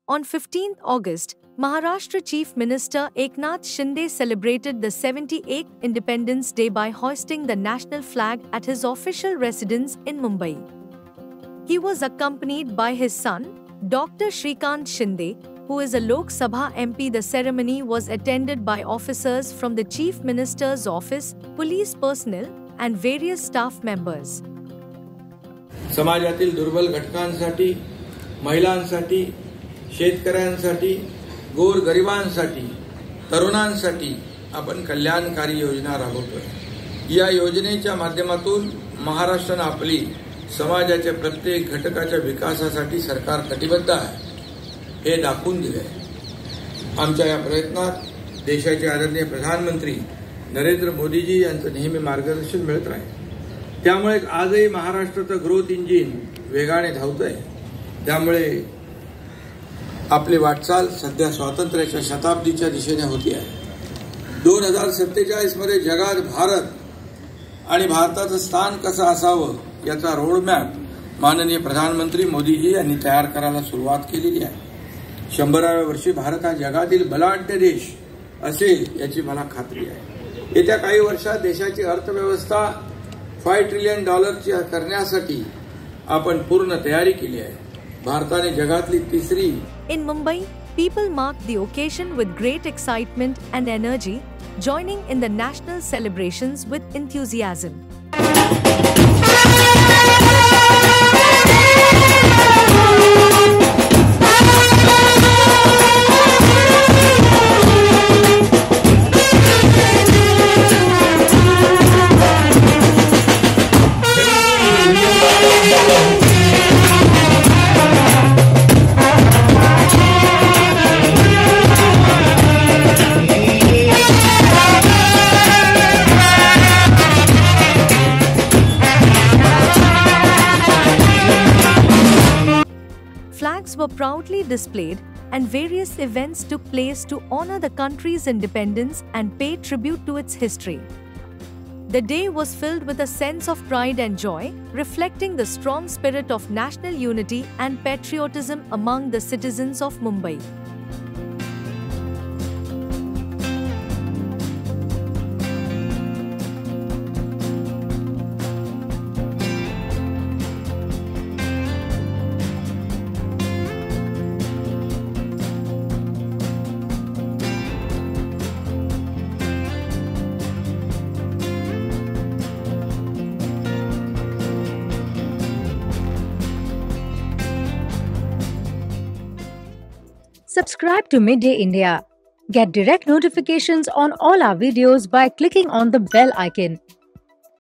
On 15th August, Maharashtra Chief Minister Eknath Shinde celebrated the 78th Independence Day by hoisting the national flag at his official residence in Mumbai. He was accompanied by his son, Dr. Shrikant Shinde, who is a Lok Sabha MP. The ceremony was attended by officers from the Chief Minister's office, police personnel, and various staff members. समाजातील दुर्बल घटकांसाठी, महिलांसाठी, शेतकऱ्यांसाठी, गोरगरिबांसाठी, तरुणांसाठी आपण कल्याणकारी योजना राबवतोय. या योजनेच्या माध्यमातून महाराष्ट्राने आपली समाजाच्या प्रत्येक घटकाच्या विकासासाठी सरकार कटिबद्ध आहे हे दाखवून दिले आहे. आमच्या या प्रयत्नात देशाचे आदरणीय प्रधानमंत्री नरेंद्र मोदीजी यांचं नेहमी मार्गदर्शन मिळत राहील. त्यामुळे आजही महाराष्ट्राचं ग्रोथ इंजिन वेगाने धावतंय. त्यामुळे आपली वाटचाल सध्या स्वातंत्र्याच्या शताब्दीच्या दिशेने होती आहे. 2047 मध्ये जगात भारत आणि भारताचं स्थान कसं असावं याचा रोडमॅप माननीय प्रधानमंत्री मोदीजी यांनी तयार करायला सुरुवात केलेली आहे. 100व्या वर्षी भारत हा जगातील बलाढ्य देश असेल याची मला खात्री आहे. येत्या काही वर्षात देशाची अर्थव्यवस्था $5 ट्रिलियन करण्यासाठी आपण पूर्ण तयारी केली आहे. भारताने जगातली तिसरी. In Mumbai, people marked the occasion with great excitement and energy, joining in the national celebrations with enthusiasm. Flags were proudly displayed, and various events took place to honor the country's independence and pay tribute to its history. The day was filled with a sense of pride and joy, reflecting the strong spirit of national unity and patriotism among the citizens of Mumbai. Subscribe to Midday India. Get direct notifications on all our videos by clicking on the bell icon.